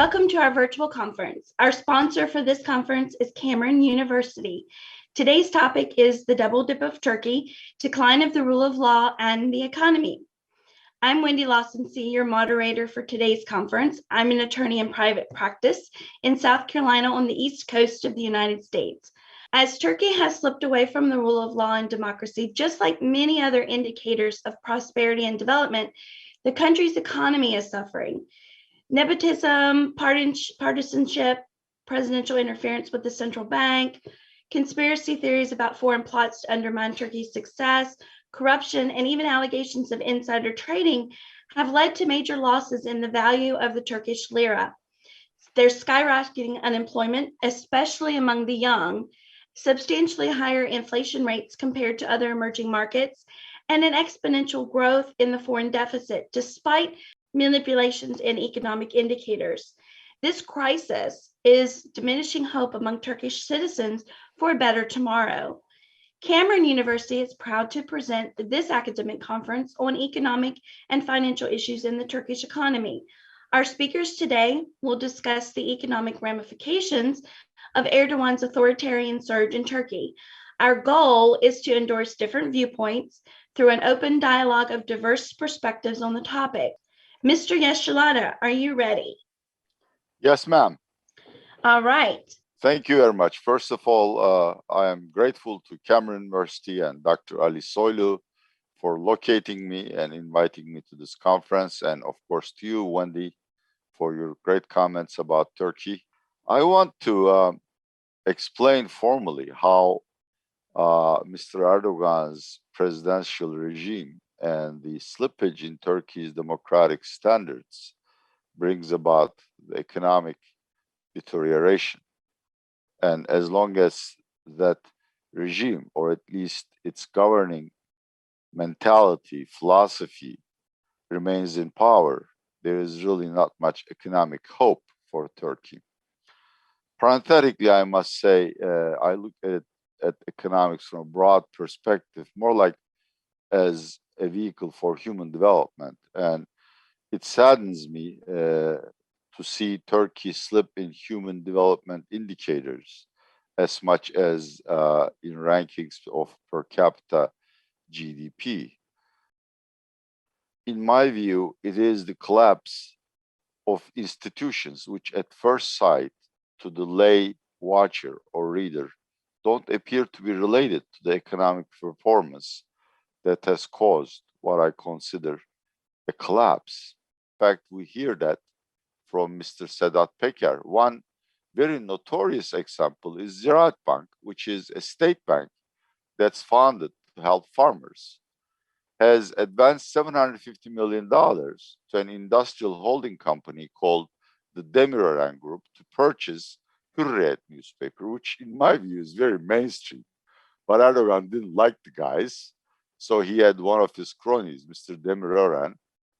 Welcome to our virtual conference. Our sponsor for this conference is Cameron University. Today's topic is the double dip of Turkey, decline of the rule of law, and the economy. I'm Wendy Lawson, Senior Moderator for today's conference. I'm an attorney in private practice in South Carolina on the East Coast of the United States. As Turkey has slipped away from the rule of law and democracy, just like many other indicators of prosperity and development, the country's economy is suffering. Nepotism, partisanship, presidential interference with the central bank, conspiracy theories about foreign plots to undermine Turkey's success, corruption, and even allegations of insider trading have led to major losses in the value of the Turkish lira. There's skyrocketing unemployment, especially among the young, substantially higher inflation rates compared to other emerging markets, and an exponential growth in the foreign deficit, despite manipulations in economic indicators. This crisis is diminishing hope among Turkish citizens for a better tomorrow. Cameron University is proud to present this academic conference on economic and financial issues in the Turkish economy. Our speakers today will discuss the economic ramifications of Erdogan's authoritarian surge in Turkey. Our goal is to endorse different viewpoints through an open dialogue of diverse perspectives on the topic. Mr. Yeşilada, are you ready? Yes, ma'am. All right. Thank you very much. First of all, I am grateful to Cameron University and Dr. Ali Soylu for locating me and inviting me to this conference, and of course to you, Wendy, for your great comments about Turkey. I want to explain formally how Mr. Erdogan's presidential regime and the slippage in Turkey's democratic standards brings about the economic deterioration. And as long as that regime, or at least its governing mentality, philosophy, remains in power, there is really not much economic hope for Turkey. Parenthetically, I must say, I look at economics from a broad perspective, more like as a vehicle for human development. And it saddens me to see Turkey slip in human development indicators as much as in rankings of per capita GDP. In my view, it is the collapse of institutions which at first sight to the lay watcher or reader don't appear to be related to the economic performance that has caused what I consider a collapse. In fact, we hear that from Mr. Sedat Peker. One very notorious example is Ziraat Bank, which is a state bank that's founded to help farmers, has advanced $750 million to an industrial holding company called the Demirören Group to purchase Hürriyet newspaper, which in my view is very mainstream. But Erdogan didn't like the guys, so he had one of his cronies, Mr. Demirören,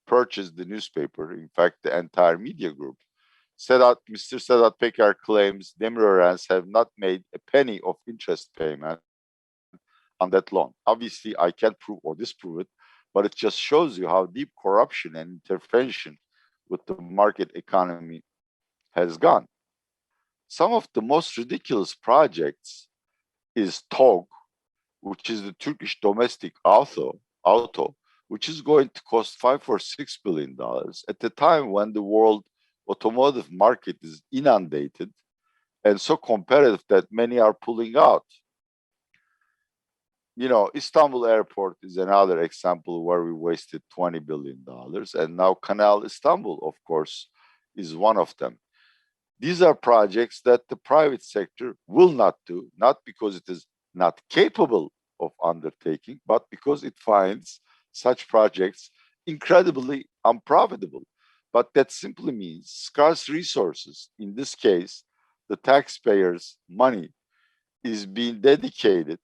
purchase the newspaper, in fact, the entire media group. Mr. Sedat Peker claims Demirörens have not made a penny of interest payment on that loan. Obviously, I can't prove or disprove it, but it just shows you how deep corruption and intervention with the market economy has gone. Some of the most ridiculous projects is TOG, which is the Turkish domestic auto, which is going to cost $5 or $6 billion at the time when the world automotive market is inundated and so competitive that many are pulling out. You know, Istanbul Airport is another example where we wasted $20 billion, and now Canal Istanbul, of course, is one of them. These are projects that the private sector will not do, not because it is not capable of undertaking, but because it finds such projects incredibly unprofitable. But that simply means scarce resources, in this case, the taxpayers' money, is being dedicated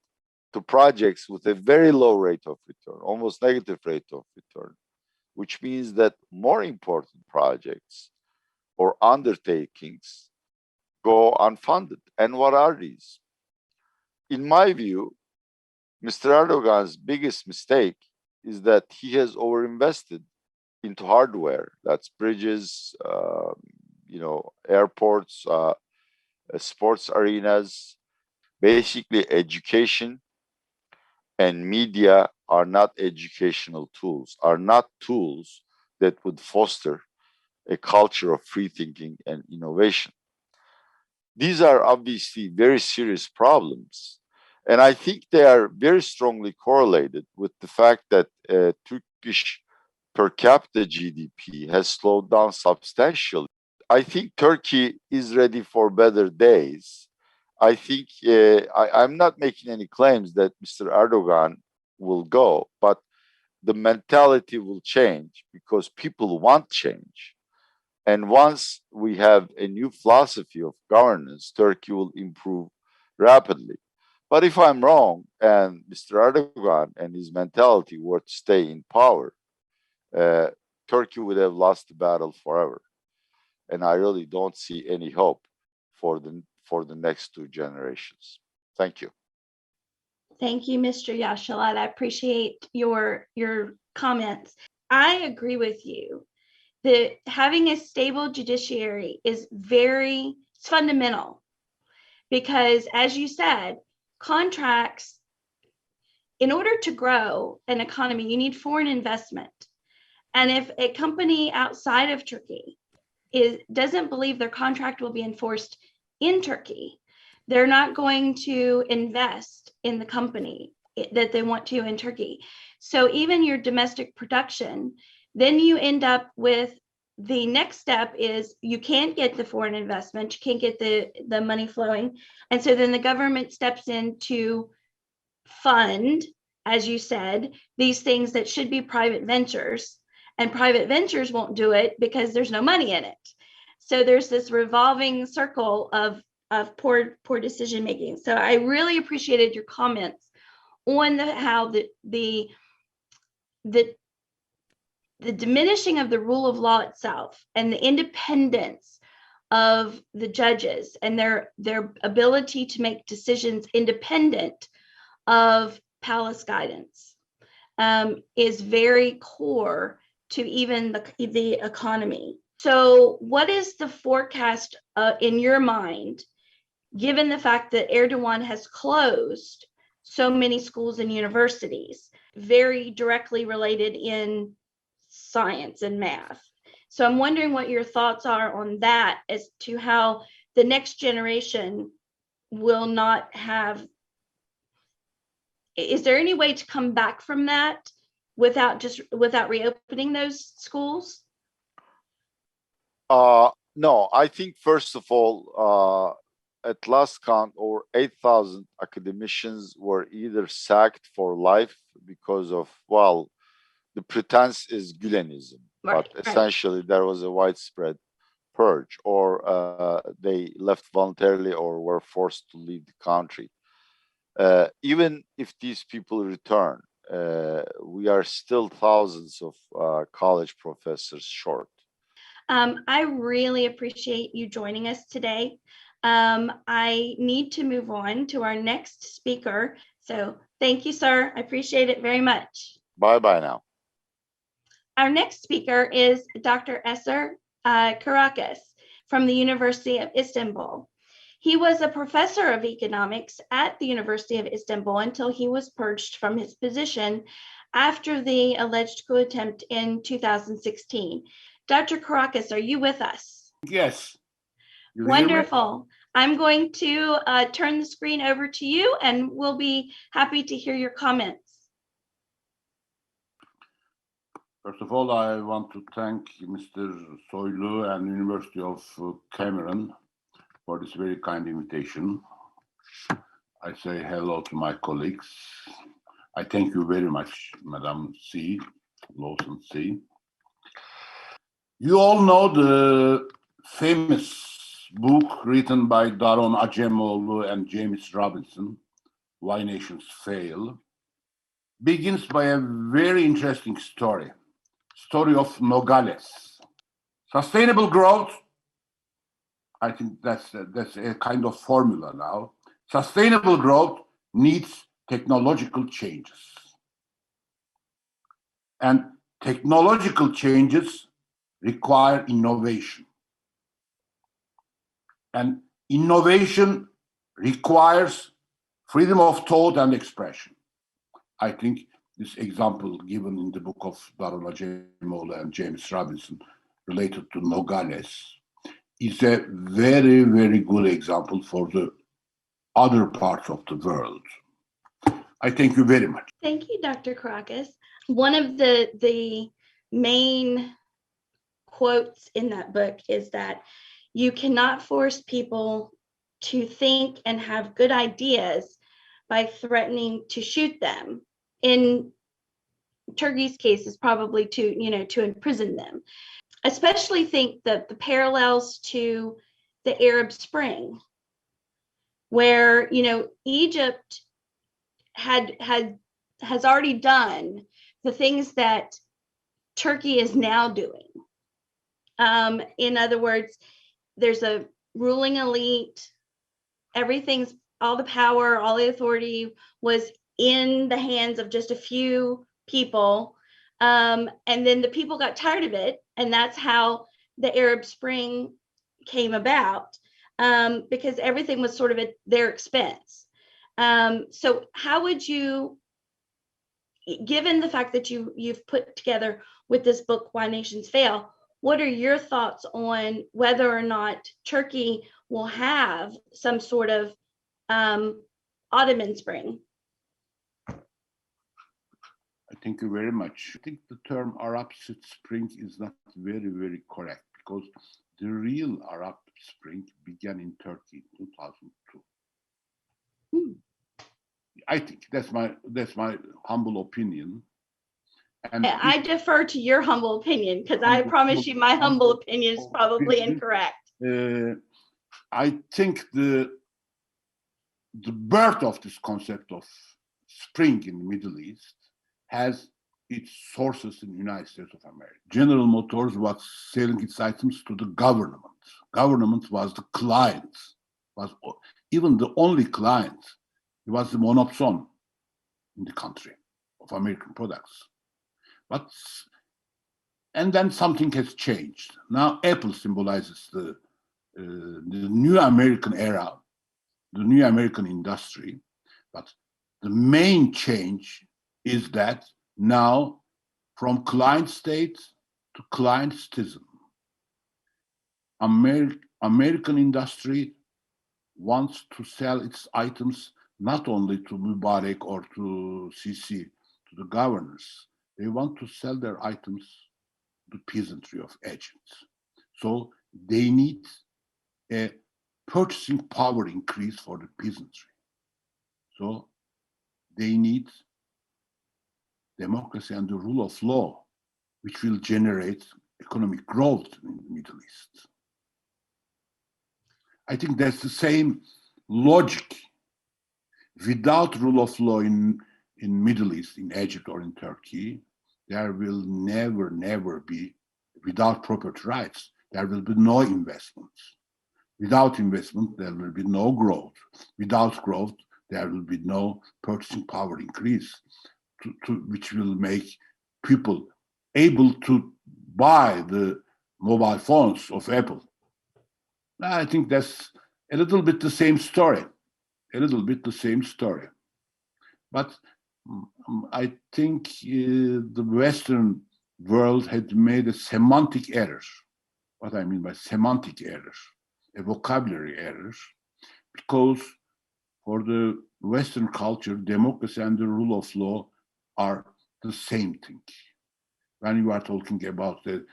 to projects with a very low rate of return, almost negative rate of return, which means that more important projects or undertakings go unfunded. And what are these? In my view, Mr. Erdogan's biggest mistake is that he has overinvested into hardware. That's bridges, airports, sports arenas. Basically, education and media are not educational tools, are not tools that would foster a culture of free thinking and innovation. These are obviously very serious problems. And I think they are very strongly correlated with the fact that Turkish per capita GDP has slowed down substantially. I think Turkey is ready for better days. I think I'm not making any claims that Mr. Erdogan will go, but the mentality will change because people want change. And once we have a new philosophy of governance, Turkey will improve rapidly. But if I'm wrong and Mr. Erdogan and his mentality were to stay in power, uh, Turkey would have lost the battle forever. And I really don't see any hope for the next two generations. Thank you. Thank you, Mr. Yashalat. I appreciate your comments. I agree with you that having a stable judiciary is it's fundamental because, as you said, contracts, in order to grow an economy, you need foreign investment. And if a company outside of Turkey doesn't believe their contract will be enforced in Turkey, they're not going to invest in the company that they want to in Turkey. So even your domestic production, then you end up with the next step is you can't get the foreign investment, you can't get the money flowing. And so then the government steps in to fund, as you said, these things that should be private ventures. And private ventures won't do it because there's no money in it. So there's this revolving circle of poor decision making. So I really appreciated your comments on how the diminishing of the rule of law itself and the independence of the judges and their ability to make decisions independent of palace guidance is very core to even the economy. So what is the forecast in your mind, given the fact that Erdogan has closed so many schools and universities, very directly related in science and math? So I'm wondering what your thoughts are on that as to how the next generation will not have. Is there any way to come back from that without reopening those schools? No, I think first of all, at last count, over 8,000 academicians were either sacked for life because of, well, the pretense is Gülenism, Right, but essentially there was a widespread purge, or they left voluntarily or were forced to leave the country. Even if these people return, we are still thousands of college professors short. I really appreciate you joining us today. I need to move on to our next speaker. So thank you, sir. I appreciate it very much. Bye-bye now. Our next speaker is Dr. Eser Karakas from the University of Istanbul. He was a professor of economics at the University of Istanbul until he was purged from his position after the alleged coup attempt in 2016. Dr. Karakas, are you with us? Yes. Wonderful. I'm going to turn the screen over to you and we'll be happy to hear your comments. First of all, I want to thank Mr. Soylu and University of Cameroon for this very kind invitation. I say hello to my colleagues. I thank you very much, Madam C, Lawson C. You all know the famous book written by Daron Acemoğlu and James Robinson, Why Nations Fail, begins by a very interesting story of Nogales. Sustainable growth, I think that's a kind of formula now. Sustainable growth needs technological changes. And technological changes require innovation. And innovation requires freedom of thought and expression. I think this example given in the book of Darul Acemoğlu and James Robinson related to Nogales is a very, very good example for the other parts of the world. I thank you very much. Thank you, Dr. Caracas. One of the main quotes in that book is that you cannot force people to think and have good ideas by threatening to shoot them. In Turkey's case, is probably to imprison them. Especially think that the parallels to the Arab Spring, where Egypt has already done the things that Turkey is now doing. In other words, there's a ruling elite. All the power, all the authority was in the hands of just a few people. And then the people got tired of it. And that's how the Arab Spring came about, because everything was sort of at their expense. So how would you, given the fact that you've put together with this book, Why Nations Fail, what are your thoughts on whether or not Turkey will have some sort of Ottoman Spring? Thank you very much. I think the term Arab Spring is not very, very correct, because the real Arab Spring began in Turkey in 2002. I think that's my humble opinion. And I defer to your humble opinion, because I promise you my humble opinion is probably incorrect. I think the birth of this concept of spring in the Middle East has its sources in the United States of America. General Motors was selling its items to the government. Government was the client, was even the only client. It was the monopson in the country of American products. And then something has changed. Now Apple symbolizes the new American era, the new American industry. But the main change is that now, from client state to client citizen, American industry wants to sell its items not only to Mubarak or to Sisi, to the governors. They want to sell their items to the peasantry of Egypt. So they need a purchasing power increase for the peasantry. So they need democracy and the rule of law, which will generate economic growth in the Middle East. I think that's the same logic. Without rule of law in Middle East, in Egypt or in Turkey, there will never be, without property rights, there will be no investments. Without investment, there will be no growth. Without growth, there will be no purchasing power increase, which will make people able to buy the mobile phones of Apple. I think that's a little bit the same story. But I think the Western world had made a semantic error. What I mean by semantic error, a vocabulary error, because for the Western culture, democracy and the rule of law are the same thing. When you are talking about the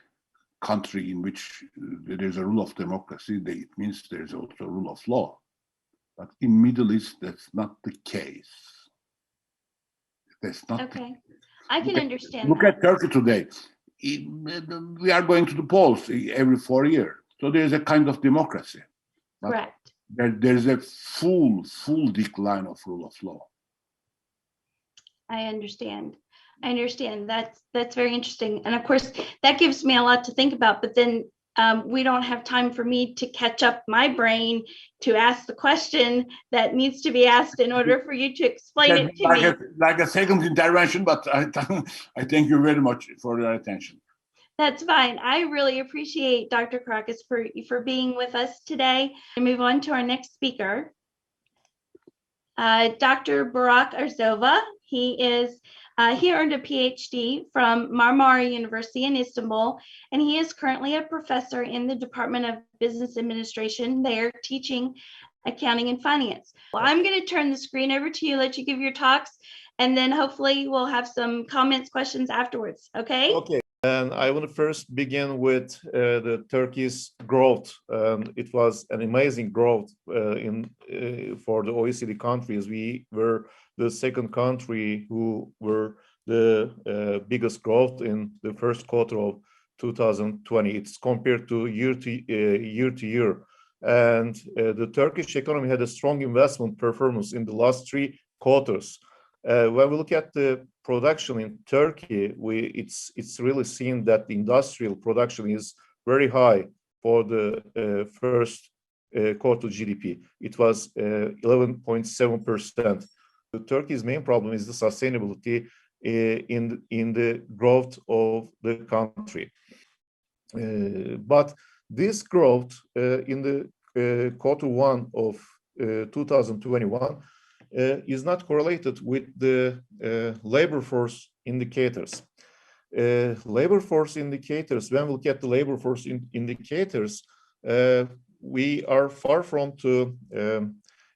country in which there is a rule of democracy, it means there is also a rule of law. But in Middle East, that's not the case. That's not okay. I can understand. Look at Turkey today. We are going to the polls every 4 years. So there is a kind of democracy. Correct. There is a full decline of rule of law. I understand. That's very interesting. And of course, that gives me a lot to think about, but then we don't have time for me to catch up my brain to ask the question that needs to be asked in order for you to explain it to me. Like a second intervention, but I thank you very much for your attention. That's fine. I really appreciate Dr. Caracas for being with us today. And move on to our next speaker, Dr. Barack Urzova. He earned a PhD from Marmara University in Istanbul, and he is currently a professor in the Department of Business Administration there, teaching accounting and finance. Well, I'm going to turn the screen over to you, let you give your talks, and then hopefully we'll have some comments, questions afterwards. Okay? Okay. And I want to first begin with the Turkey's growth. It was an amazing growth for the OECD countries. We were the second country who were the biggest growth in the first quarter of 2020. It's compared to year to year. And the Turkish economy had a strong investment performance in the last 3 quarters. When we look at the production in Turkey, it's really seen that the industrial production is very high for the first quarter GDP. It was 11.7%. Turkey's main problem is the sustainability in the growth of the country. But this growth in the quarter 1 of 2021 is not correlated with the labor force indicators. Labor force indicators, when we look at the labor force indicators, we are far from to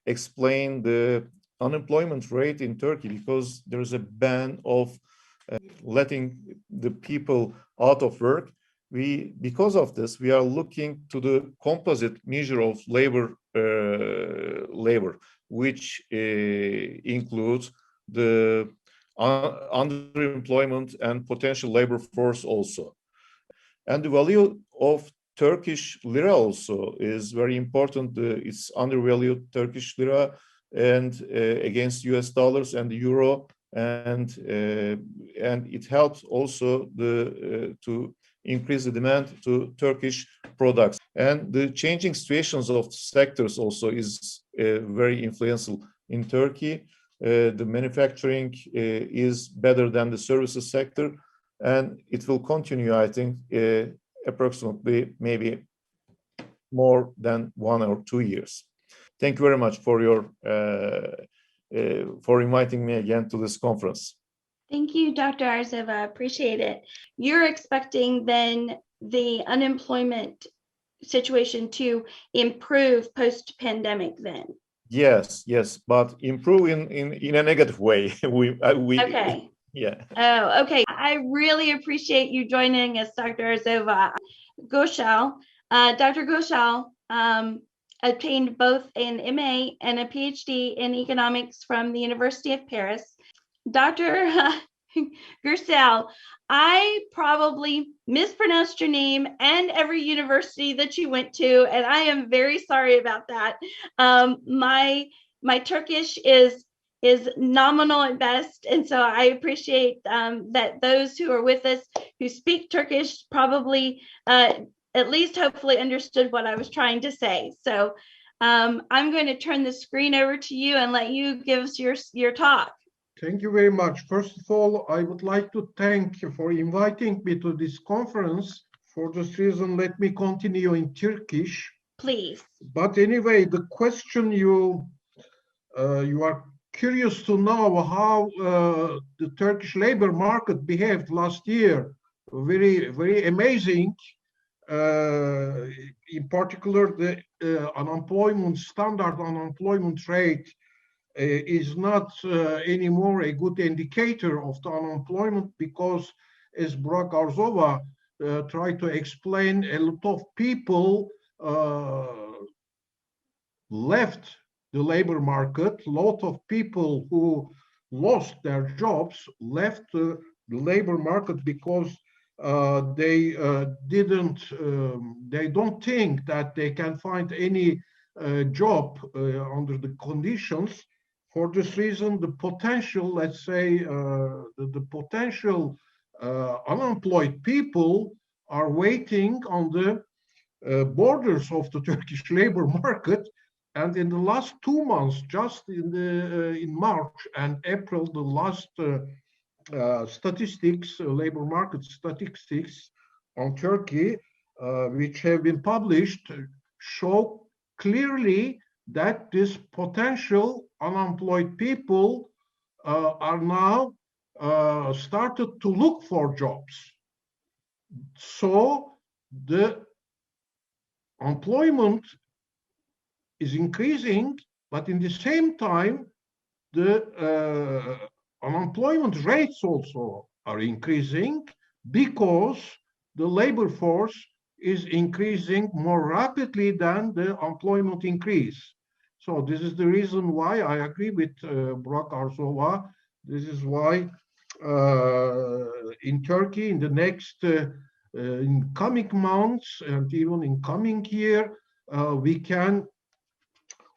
explain the unemployment rate in Turkey, because there is a ban of letting the people out of work. Because of this, we are looking to the composite measure of labor, which includes the underemployment and potential labor force also. And the value of Turkish lira also is very important. It's undervalued Turkish lira and against US dollars and the euro, and it helps also to increase the demand to Turkish products. And the changing situations of sectors also is very influential in Turkey. The manufacturing is better than the services sector, and it will continue, I think, approximately maybe more than 1 or 2 years. Thank you very much for for inviting me again to this conference. Thank you, Dr. Urzova. I appreciate it. You're expecting then the unemployment situation to improve post-pandemic then? Yes, but improve in a negative way. Okay. Yeah. Oh, okay. I really appreciate you joining us, Dr. Urzova. Dr. Ghoshal obtained both an MA and a PhD in economics from the University of Paris. Dr. Ghoshal, I probably mispronounced your name and every university that you went to, and I am very sorry about that. My Turkish is nominal at best, and so I appreciate that those who are with us who speak Turkish probably at least hopefully understood what I was trying to say. So I'm going to turn the screen over to you and let you give us your talk. Thank you very much. First of all, I would like to thank you for inviting me to this conference. For this reason, let me continue in Turkish. Please. But anyway, the question you are curious to know how the Turkish labor market behaved last year. Very, very amazing. In particular, the standard unemployment rate is not anymore a good indicator of the unemployment, because, as Barack Urzova tried to explain, a lot of people left the labor market. A lot of people who lost their jobs left the labor market because they don't think that they can find any job under the conditions. For this reason, the potential, let's say, the potential unemployed people are waiting on the borders of the Turkish labor market. And in the last 2 months, just in March and April, the last statistics, labor market statistics on Turkey, which have been published, show clearly that this potential unemployed people are now started to look for jobs. So the employment is increasing, but in the same time, the unemployment rates also are increasing because the labor force is increasing more rapidly than the employment increase. So this is the reason why I agree with Barack Urzova. This is why in Turkey, in the next in coming months and even in coming year, we can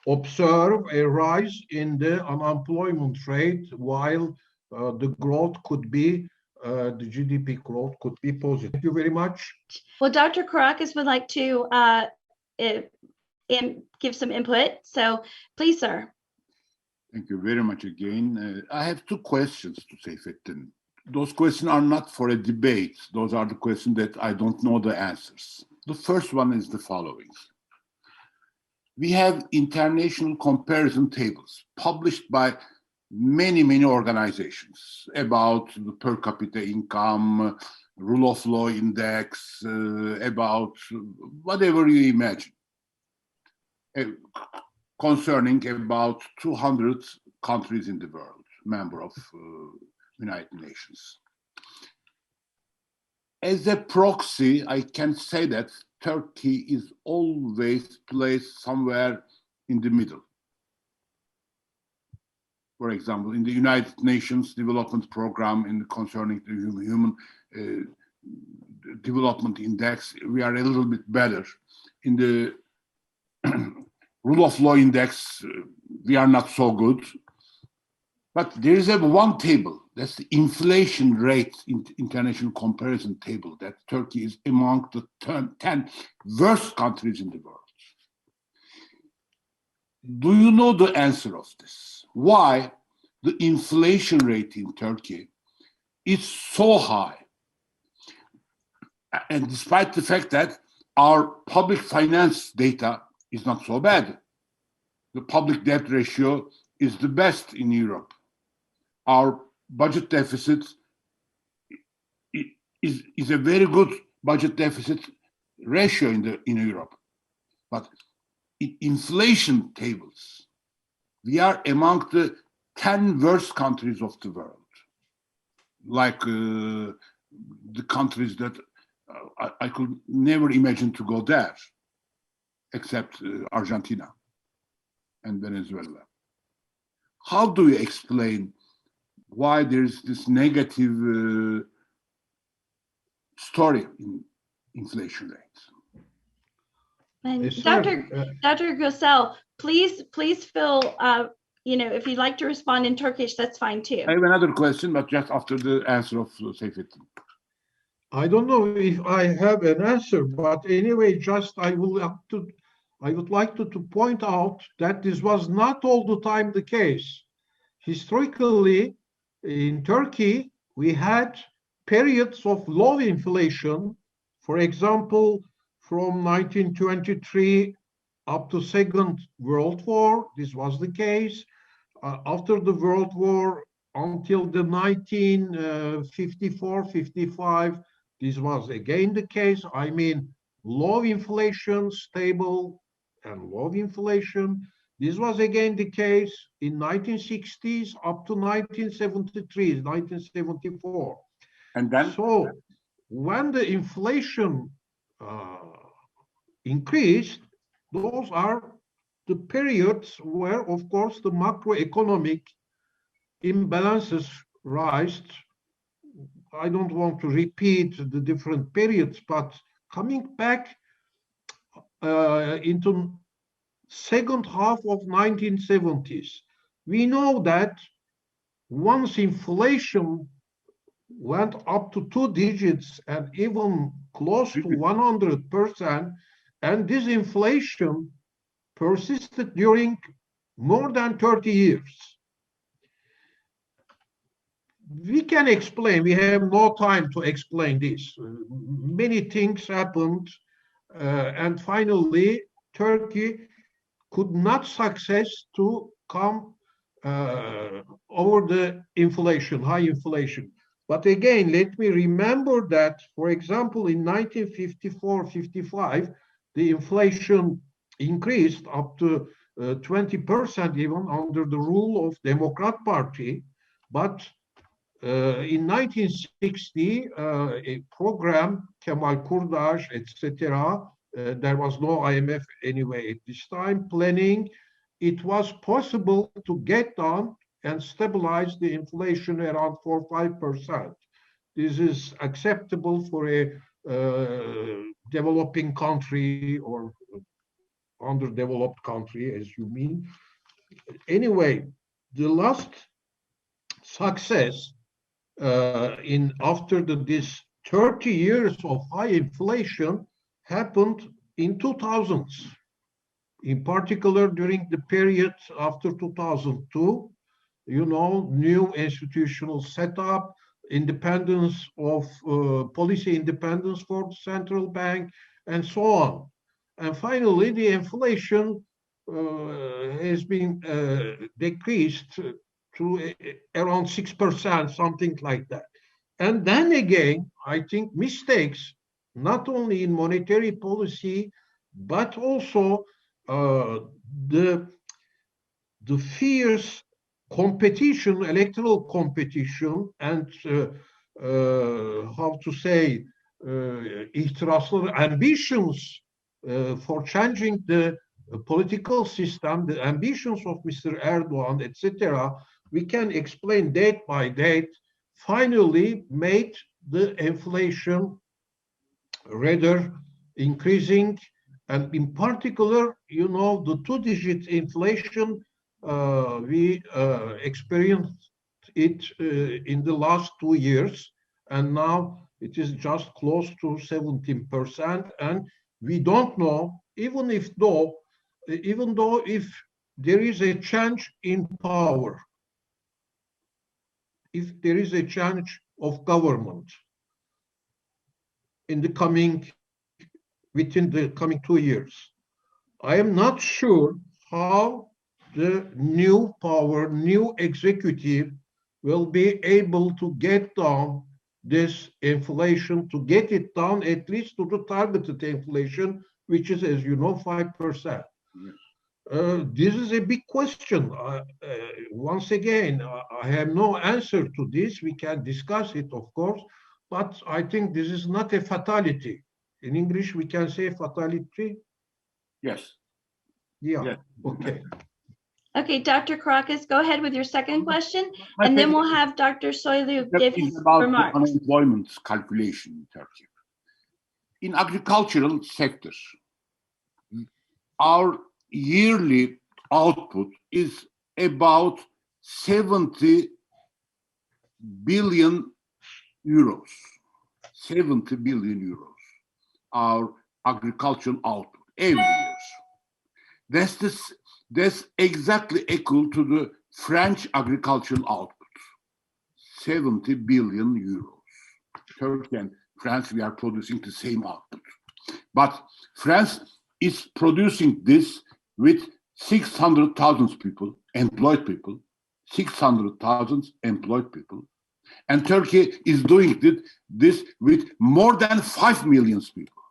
observe a rise in the unemployment rate, while the growth could be, the GDP growth could be positive. Thank you very much. Well, Dr. Kourakis would like to give some input. So please, sir. Thank you very much again. I have two questions to Seyfettin. Those questions are not for a debate. Those are the questions that I don't know the answers. The first one is the following. We have international comparison tables published by many organizations about the per capita income, rule of law index, about whatever you imagine, concerning about 200 countries in the world, member of United Nations. As a proxy, I can say that Turkey is always placed somewhere in the middle. For example, in the United Nations Development Program, in concerning the Human Development Index, we are a little bit better. In the Rule of Law Index, we are not so good. But there is one table, that's the inflation rate international comparison table, that Turkey is among the 10 worst countries in the world. Do you know the answer of this? Why the inflation rate in Turkey is so high? And despite the fact that our public finance data is not so bad. The public debt ratio is the best in Europe. Our budget deficit is a very good budget deficit ratio in Europe. But in inflation tables, we are among the 10 worst countries of the world. Like the countries that I could never imagine to go there, except Argentina and Venezuela. How do you explain why there's this negative story in inflation rates? And Yes, Dr. Gösel, please feel, if you'd like to respond in Turkish, that's fine too. I have another question, but just after the answer of Seyfettin. I don't know if I have an answer, but anyway, just I would like to point out that this was not all the time the case. Historically, in Turkey, we had periods of low inflation. For example, from 1923 up to Second World War, this was the case. After the World War, until the 1954-55, this was again the case. I mean, low inflation, stable and low inflation. This was again the case in 1960s up to 1973, 1974. And then? So when the inflation increased, those are the periods where, of course, the macroeconomic imbalances rise. I don't want to repeat the different periods, but coming back into second half of 1970s, we know that once inflation went up to 2 digits and even close to 100%, and this inflation persisted during more than 30 years. we can explain. We have no time to explain this. Many things happened, and finally, Turkey could not success to come over the inflation, high inflation. But again, let me remember that, for example, in 1954-55, the inflation increased up to 20% even under the rule of Democrat Party. But in 1960, a program, Kemal Kurdaş, etc., there was no IMF anyway at this time, planning, it was possible to get down and stabilize the inflation around 4 or 5%. This is acceptable for a developing country or underdeveloped country, as you mean. Anyway, the last success after this 30 years of high inflation happened in 2000s. In particular, during the period after 2002, you know, new institutional setup, independence of policy independence for the central bank, and so on. And finally, the inflation has been decreased to around 6%, something like that. And then again, I think mistakes, not only in monetary policy, but also the fierce competition, electoral competition, and how to say, ambitions for changing the political system, the ambitions of Mr. Erdogan, etc., we can explain date by date, finally made the inflation rather increasing. And in particular, you know, the two-digit inflation, we experienced it in the last 2 years, and now it is just close to 17%. And we don't know, even though if there is a change in power, if there is a change of government within the coming 2 years, I am not sure how the new power, new executive will be able to get down this inflation, to get it down at least to the targeted inflation, which is, as you know, 5%. This is a big question. Once again, I have no answer to this. We can discuss it, of course, but I think this is not a fatality. In English, we can say fatality. Yes. Yeah. Yes. Okay. Okay, Dr. Caracas, go ahead with your second question, My and then second we'll have Dr. Soylu That give is his about the remarks. unemployment calculation in Turkey. In agricultural sector, our yearly output is about 70 billion euros. 70 billion euros, our agricultural output every year. That's exactly equal to the French agricultural output, 70 billion euros. Turkey and France, we are producing the same output. But France is producing this with 600,000 people, employed people, 600,000 employed people. And Turkey is doing this with more than 5 million people,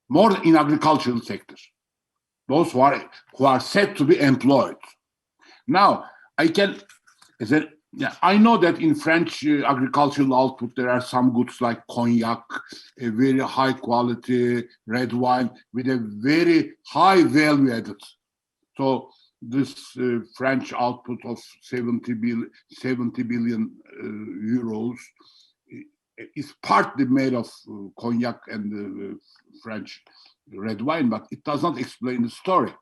more in agricultural sectors, those who are said to be employed. Now, I know that in French agricultural output, there are some goods like cognac, a very high quality red wine with a very high value added. So this French output of 70 billion euros is partly made of cognac and French red wine, but it does not explain the story.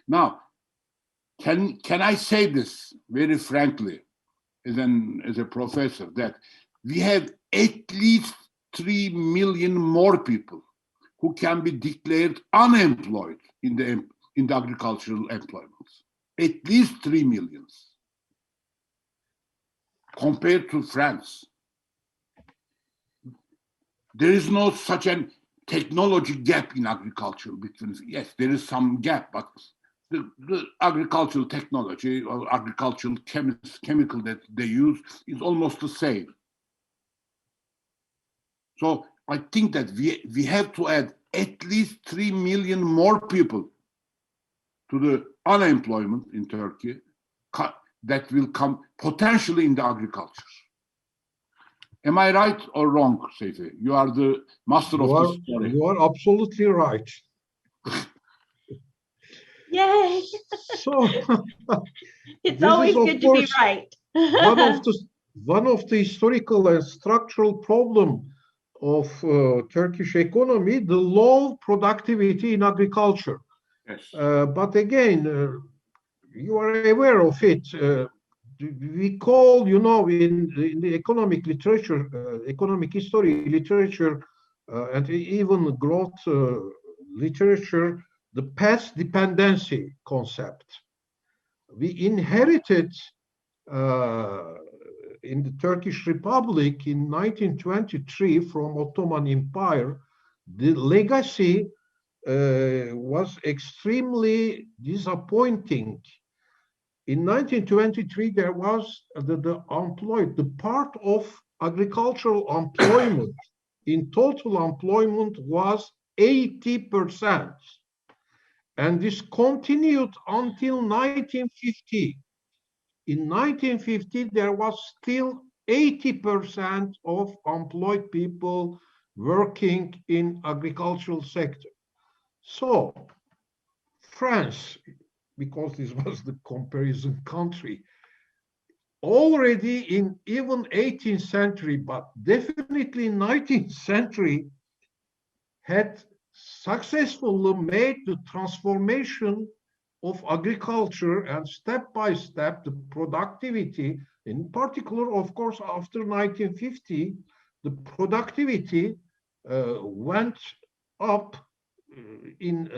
Now, can I say this very frankly, as a professor, that we have at least 3 million more people who can be declared unemployed in the agricultural employments. At least 3 million. compared to France, there is no such a technology gap in agriculture between, yes, there is some gap, but the agricultural technology or agricultural chemical that they use is almost the same. So I think that we have to add at least 3 million more people to the unemployment in Turkey that will come potentially in the agriculture. Am I right or wrong, Seyfi? You are the master of the story. You are absolutely right. Yay. So It's this always is, of good to be course, right. one of the historical and structural problem of Turkish economy, the low productivity in agriculture. Yes. But again, you are aware of it. We call, in the economic literature, economic history literature, and even growth literature, the path dependency concept. We inherited in the Turkish Republic in 1923 from Ottoman Empire. The legacy was extremely disappointing. In 1923, there was the part of agricultural employment in total employment was 80%. And this continued until 1950. In 1950, there was still 80% of employed people working in agricultural sector. So France, because this was the comparison country, already in even 18th century, but definitely 19th century, had successfully made the transformation of agriculture, and step by step the productivity, in particular, of course, after 1950, the productivity went up in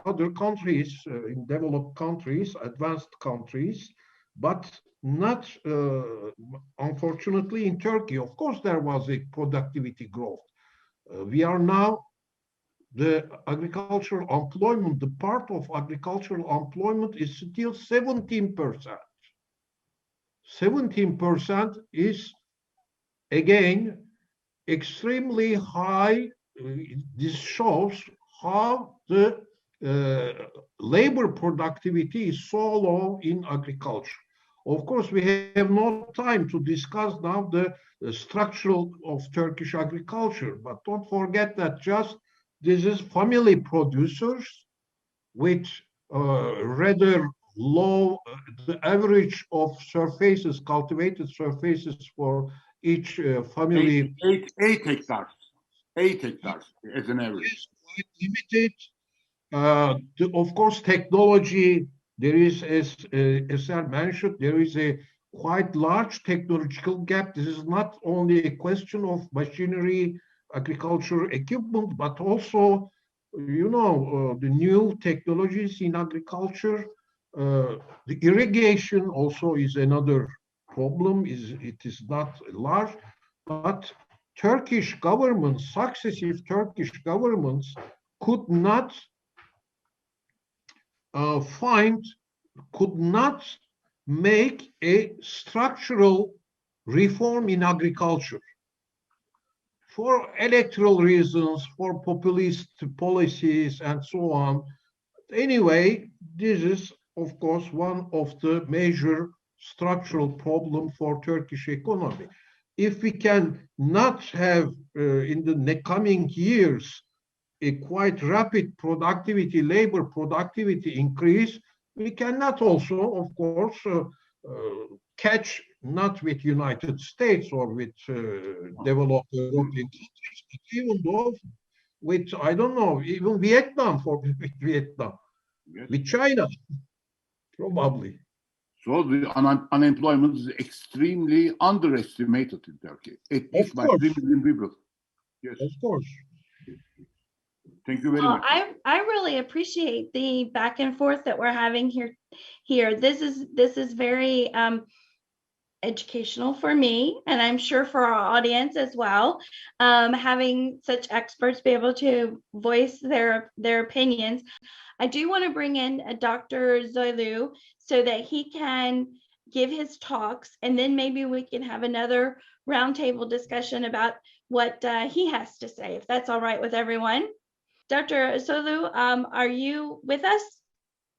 other countries, in developed countries, advanced countries, but not, unfortunately, in Turkey. Of course, there was a productivity growth. We are now, the agricultural employment, the part of agricultural employment is still 17%. 17% is, again, extremely high. This shows how the labor productivity is so low in agriculture. Of course, we have no time to discuss now the structural of Turkish agriculture, but don't forget that just this is family producers with rather low, the average of surfaces, cultivated surfaces for each family. 8 hectares. 8 hectares as an average. Is quite limited. Of course, technology, there is, as I mentioned, there is a quite large technological gap. This is not only a question of machinery, agriculture equipment, but also, the new technologies in agriculture. The irrigation also is another problem. It is not large, but Turkish governments, successive Turkish governments, could not could not make a structural reform in agriculture for electoral reasons, for populist policies, and so on. Anyway, this is, of course, one of the major structural problems for Turkish economy. If we can not have in the coming years a quite rapid productivity, labor productivity increase, we cannot also, of course, catch not with United States or with developed European countries, but even though with, I don't know, even Vietnam, with Vietnam, yes, with China, probably. So the unemployment is extremely underestimated in Turkey, at least by 3 million people. Yes. Of course. Thank you very much. I really appreciate the back and forth that we're having here. This is very educational for me, and I'm sure for our audience as well. Having such experts be able to voice their opinions. I do want to bring in Dr. Zoilu so that he can give his talks, and then maybe we can have another roundtable discussion about what he has to say, if that's all right with everyone. Dr. Zoilu, are you with us?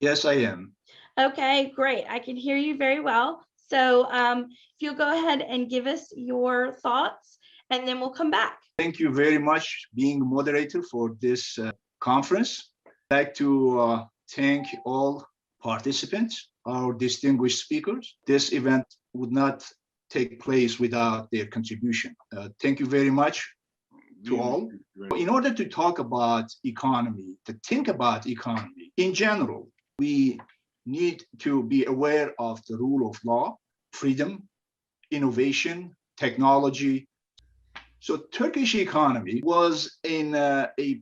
Yes, I am. Okay, great. I can hear you very well. So if you'll go ahead and give us your thoughts, and then we'll come back. Thank you very much being moderator for this conference. I'd like to thank all participants, our distinguished speakers. This event would not take place without their contribution. Thank you very much to all. In order to talk about economy, to think about economy in general, we need to be aware of the rule of law, freedom, innovation, technology. So Turkish economy was in a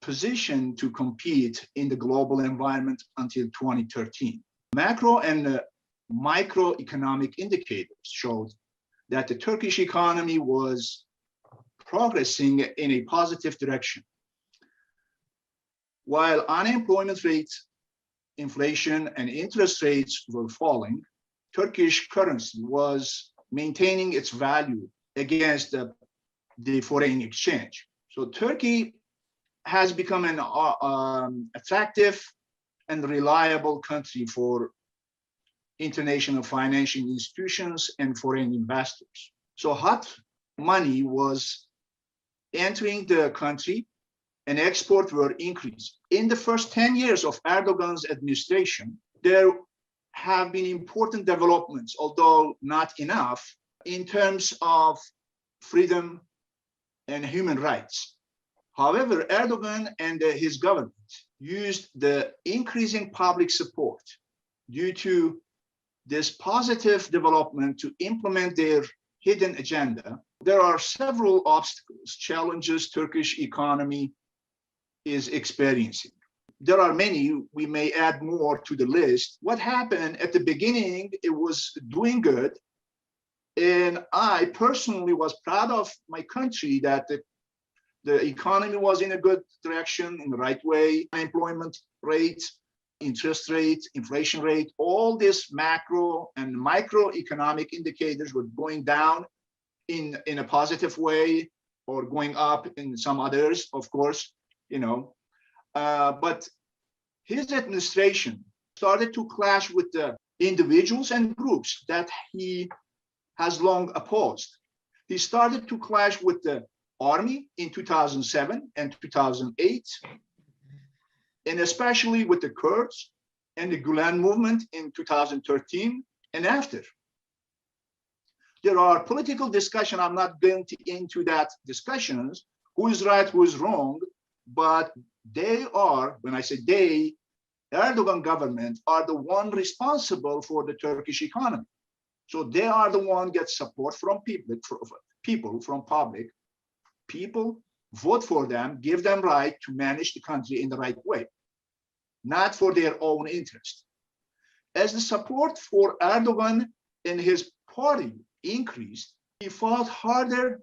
position to compete in the global environment until 2013. Macro and microeconomic indicators showed that the Turkish economy was progressing in a positive direction. While unemployment rates, inflation, and interest rates were falling, Turkish currency was maintaining its value against the foreign exchange. So Turkey has become an attractive and reliable country for international financial institutions and foreign investors. So hot money was entering the country and exports were increasing. In the first 10 years of Erdogan's administration, there have been important developments, although not enough, in terms of freedom and human rights. However, Erdogan and his government used the increasing public support due to this positive development to implement their hidden agenda. There are several obstacles, challenges Turkish economy is experiencing. There are many, we may add more to the list. What happened at the beginning, it was doing good. And I personally was proud of my country that the economy was in a good direction, in the right way. Unemployment rate, interest rate, inflation rate, all these macro and microeconomic indicators were going down in a positive way, or going up in some others, of course, you know. But his administration started to clash with the individuals and groups that he has long opposed. He started to clash with the army in 2007 and 2008, and especially with the Kurds and the Gulen movement in 2013 and after. There are political discussion. I'm not going into that discussions, who is right, who is wrong, but they are, when I say they, Erdogan government are the one responsible for the Turkish economy. So they are the one get support from people from public. People vote for them, give them right to manage the country in the right way, not for their own interest. As the support for Erdogan and his party increased, he fought harder,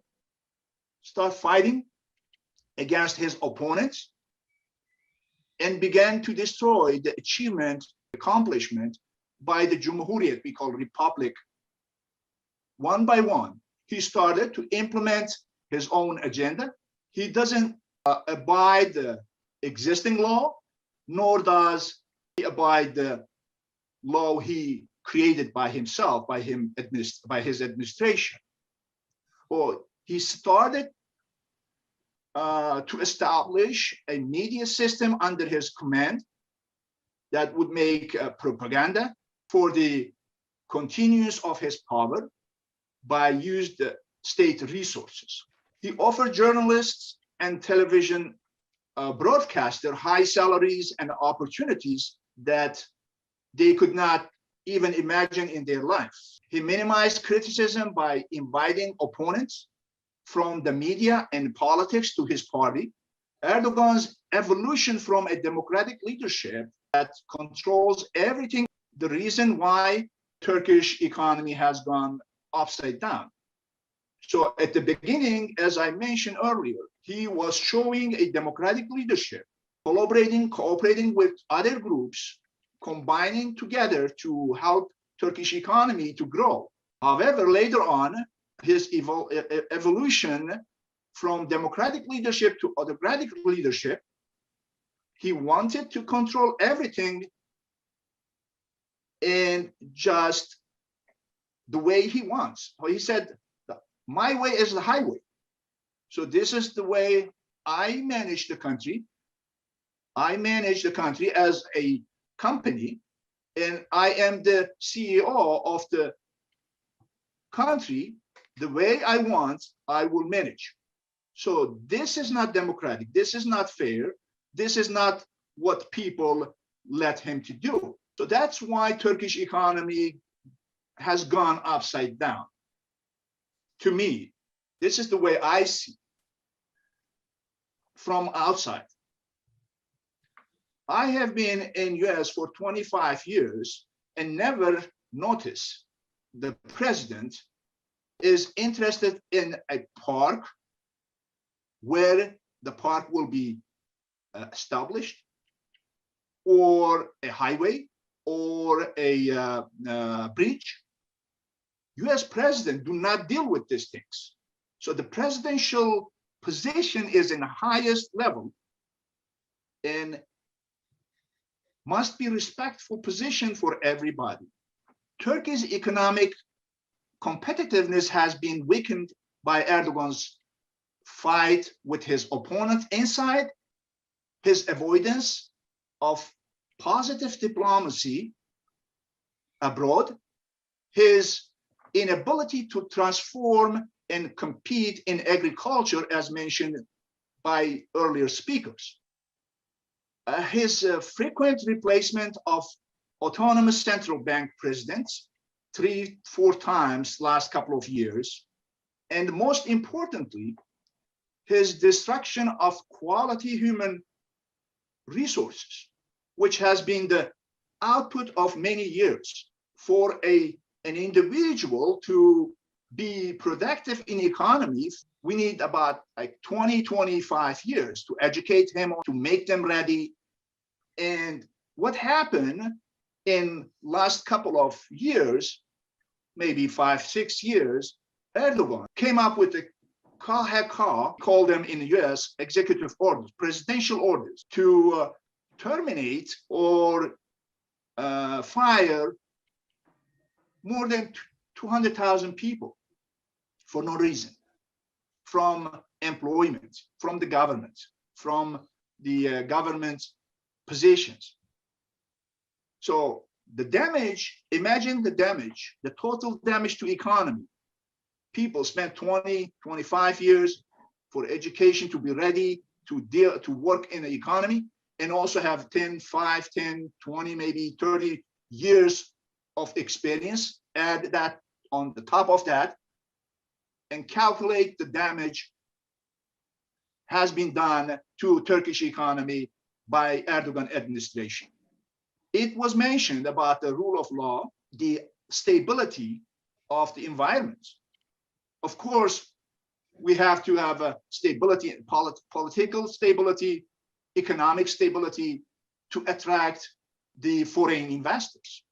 start fighting against his opponents, and began to destroy the accomplishment by the Cumhuriyet, we call republic. One by one, he started to implement his own agenda. He doesn't abide the existing law, nor does he abide the law he created by himself, by his administration. Or he started to establish a media system under his command that would make propaganda for the continuance of his power by using the state resources. He offered journalists and television broadcasters high salaries and opportunities that they could not even imagine in their lives. He minimized criticism by inviting opponents from the media and politics to his party. Erdogan's evolution from a democratic leadership that controls everything, the reason why Turkish economy has gone upside down. So at the beginning, as I mentioned earlier, he was showing a democratic leadership, cooperating with other groups, combining together to help Turkish economy to grow. However, later on, his evolution from democratic leadership to autocratic leadership, he wanted to control everything in just the way he wants. He said, my way is the highway. So this is the way I manage the country. I manage the country as a company, and I am the CEO of the country. The way I want, I will manage. So this is not democratic. This is not fair. This is not what people let him to do. So that's why Turkish economy has gone upside down. To me, this is the way I see from outside. I have been in US for 25 years and never noticed the president is interested in a park where the park will be established, or a highway, or a bridge. US president do not deal with these things. So the presidential position is in the highest level and must be respectful position for everybody. Turkey's economic competitiveness has been weakened by Erdogan's fight with his opponent inside, his avoidance of positive diplomacy abroad, his inability to transform and compete in agriculture, as mentioned by earlier speakers. His frequent replacement of autonomous central bank presidents 3-4 times last couple of years, and most importantly, his destruction of quality human resources, which has been the output of many years. For an individual to be productive in economy, we need about like 20-25 years to educate him, to make them ready. And what happened in last couple of years, maybe 5-6 years, Erdogan came up with a call them in the US executive orders, presidential orders, to terminate or fire more than 200,000 people for no reason, from employment, from the government, from the government positions. So the damage, imagine the damage, the total damage to economy. People spent 20-25 years for education to be ready to work in the economy, and also have 5, 10, 20, maybe 30 years of experience. Add that on the top of that and calculate the damage has been done to Turkish economy by Erdogan administration. It was mentioned about the rule of law, the stability of the environment. Of course, we have to have a stability, political stability, economic stability to attract the foreign investors.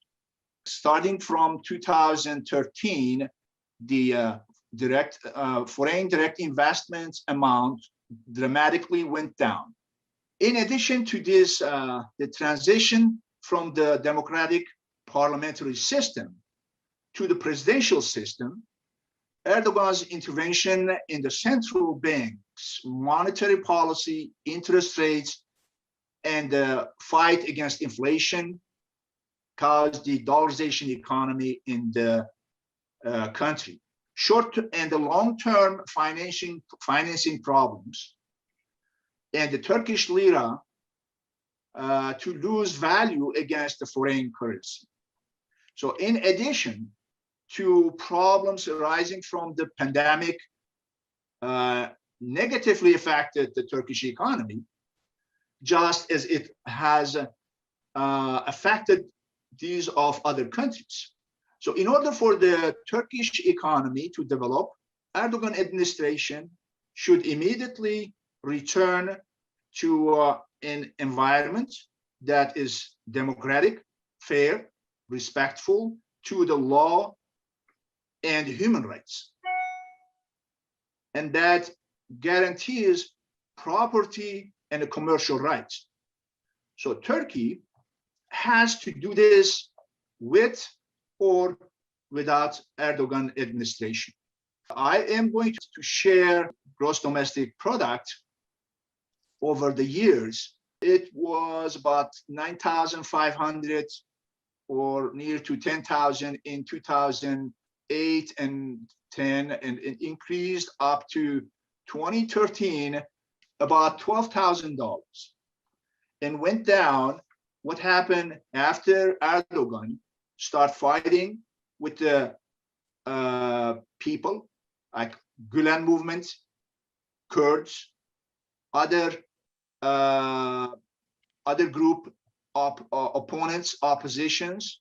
Starting from 2013, the foreign direct investments amount dramatically went down. In addition to this, the transition from the democratic parliamentary system to the presidential system, Erdogan's intervention in the central bank's monetary policy, interest rates, and the fight against inflation caused the dollarization economy in the country. Short and the long-term financing problems, and the Turkish lira to lose value against the foreign currency. So in addition to problems arising from the pandemic, negatively affected the Turkish economy, just as it has affected these of other countries. So in order for the Turkish economy to develop, Erdogan administration should immediately return to an environment that is democratic, fair, respectful to the law and human rights, and that guarantees property and commercial rights. So Turkey has to do this with or without Erdogan administration. I am going to share gross domestic product over the years. It was about 9,500 or near to 10,000 in 2008 and 10, and it increased up to 2013, about $12,000, and went down. What happened after Erdogan start fighting with the people like Gülen movement, Kurds, other group of opponents, oppositions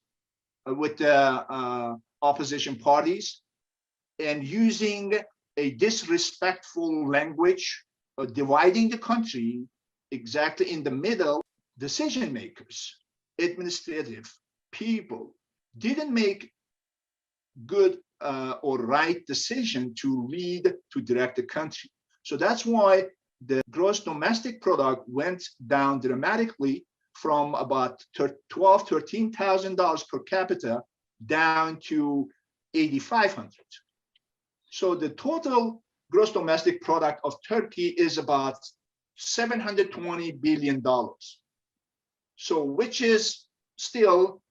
with the opposition parties, and using a disrespectful language, dividing the country exactly in the middle. Decision makers, administrative people didn't make good or right decision to lead, to direct the country. So that's why the gross domestic product went down dramatically from about $13,000 per capita down to 8,500. So the total gross domestic product of Turkey is about $720 billion. So which is still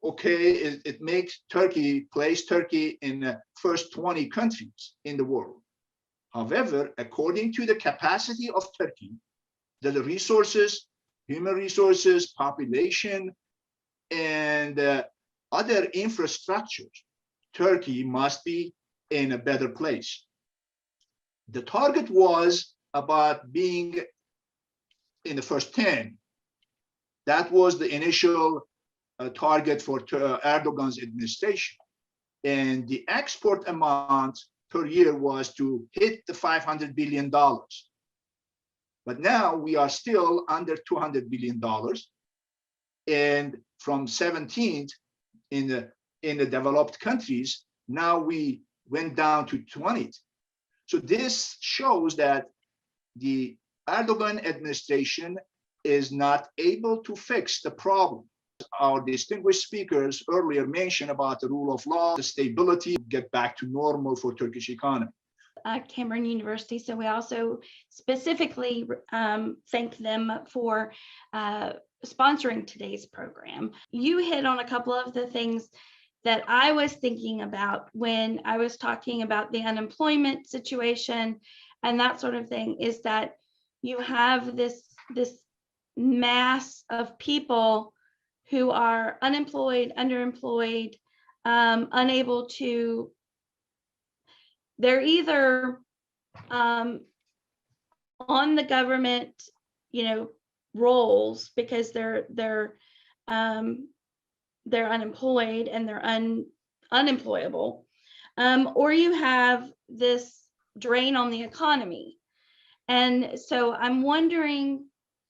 okay. It makes Turkey, place Turkey in the first 20 countries in the world. However, according to the capacity of Turkey, the resources, human resources, population, and other infrastructures, Turkey must be in a better place. The target was about being in the first 10. That was the initial target for Erdogan's administration. And the export amount per year was to hit the $500 billion. But now we are still under $200 billion. And from 17th in the developed countries, now we went down to 20th. So this shows that the Erdogan administration is not able to fix the problem. Our distinguished speakers earlier mentioned about the rule of law, the stability, get back to normal for Turkish economy. Cameron University. So we also specifically thank them for sponsoring today's program. You hit on a couple of the things that I was thinking about when I was talking about the unemployment situation and that sort of thing, is that you have this mass of people who are unemployed, underemployed, unable to, they're either on the government, roles because they're unemployed and they're unemployable, or you have this drain on the economy. And so I'm wondering,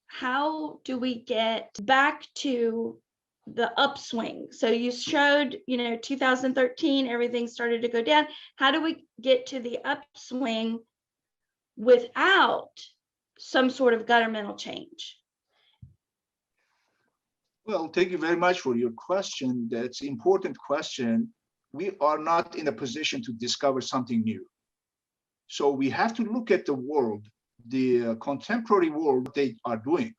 how do we get back to the upswing? So you showed, 2013, everything started to go down. How do we get to the upswing without some sort of governmental change? Well, thank you very much for your question. That's an important question. We are not in a position to discover something new. So we have to look at the world, the contemporary world they are doing.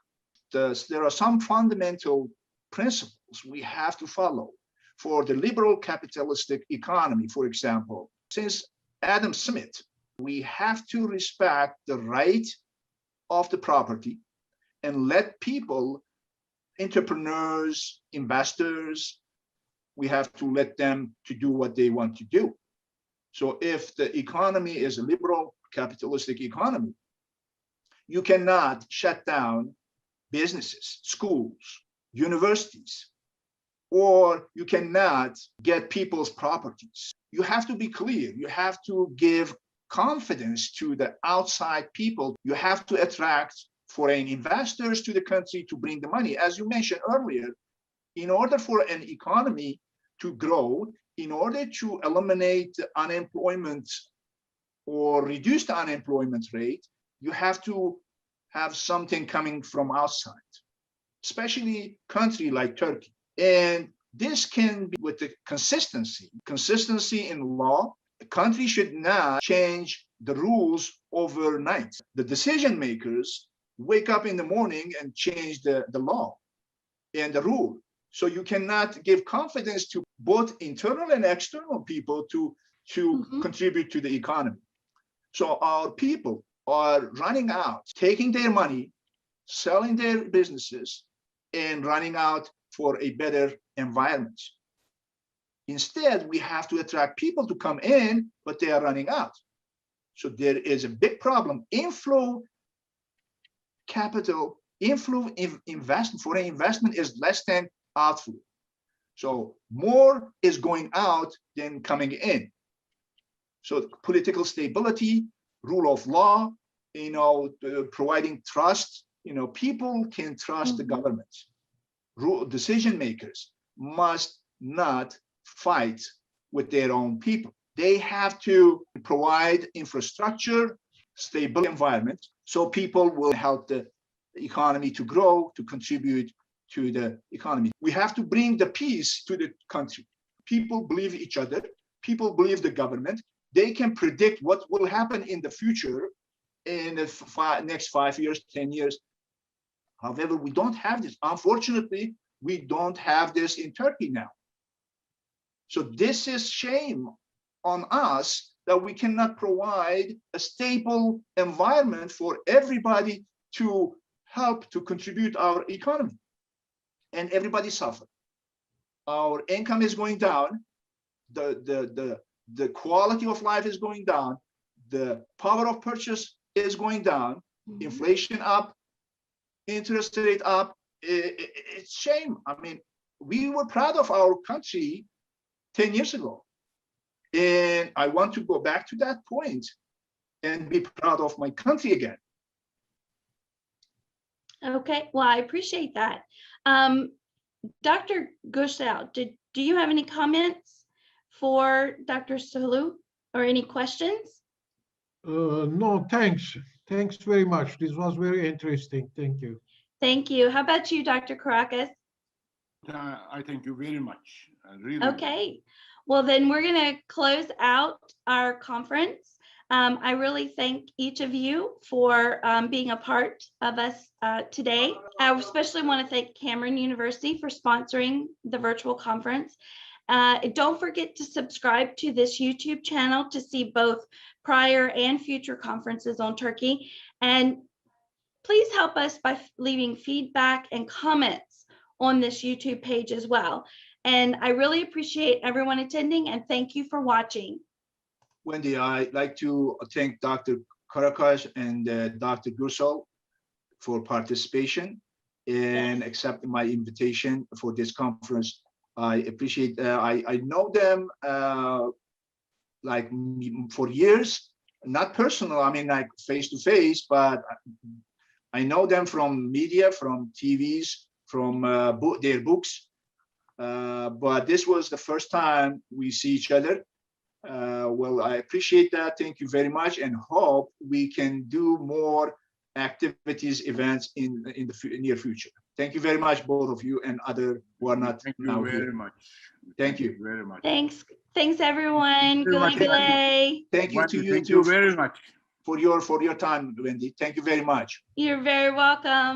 There are some fundamental principles we have to follow. For the liberal capitalistic economy, for example, since Adam Smith, we have to respect the right of the property and let people, entrepreneurs, investors, we have to let them to do what they want to do. So if the economy is a liberal capitalistic economy, you cannot shut down businesses, schools, universities, or you cannot get people's properties. You have to be clear. You have to give confidence to the outside people. You have to attract foreign investors to the country to bring the money. As you mentioned earlier, in order for an economy to grow, in order to eliminate unemployment or reduce the unemployment rate, you have to have something coming from outside, especially a country like Turkey. And this can be with the consistency in law. The country should not change the rules overnight. The decision makers wake up in the morning and change the law and the rule. So you cannot give confidence to both internal and external people to contribute to the economy. So our people are running out, taking their money, selling their businesses, and running out for a better environment. Instead, we have to attract people to come in, but they are running out. So there is a big problem. Inflow capital, inflow investment, foreign investment is less than outflow. So more is going out than coming in. So political stability, rule of law, providing trust, people can trust the government. Decision makers must not fight with their own people. They have to provide infrastructure, stable environment, so people will help the economy to grow, to contribute to the economy. We have to bring the peace to the country. People believe each other. People believe the government. They can predict what will happen in the future in the next 5 years, 10 years. However, we don't have this. Unfortunately, we don't have this in Turkey now. So this is shame on us that we cannot provide a stable environment for everybody to help to contribute our economy. And everybody suffers. Our income is going down. The quality of life is going down. The power of purchase is going down. Inflation up, interest rate up. It's shame. I mean, we were proud of our country 10 years ago. And I want to go back to that point and be proud of my country again. Okay, well, I appreciate that. Dr. Gürsel, do you have any comments for Dr. Soylu or any questions? No, thanks. Thanks very much. This was very interesting. Thank you. Thank you. How about you, Dr. Caracas? I thank you very much. Really. Okay. Well, then we're going to close out our conference. I really thank each of you for being a part of us today. I especially want to thank Cameron University for sponsoring the virtual conference. Don't forget to subscribe to this YouTube channel to see both prior and future conferences on Turkey. And please help us by leaving feedback and comments on this YouTube page as well. And I really appreciate everyone attending and thank you for watching. Wendy, I'd like to thank Dr. Caracas and Dr. Gürsel for participation and accepting my invitation for this conference. I appreciate, I know them like for years, not personal, I mean like face to face, but I know them from media, from TVs, from their books. But this was the first time we see each other. Well, I appreciate that. Thank you very much, and hope we can do more activities, events in the near future. Thank you very much, both of you and other who are not now here. Thank you very much. Thank you very much. Thanks everyone. Thank you to you Thank too you very much for your time, Wendy. Thank you very much. You're very welcome.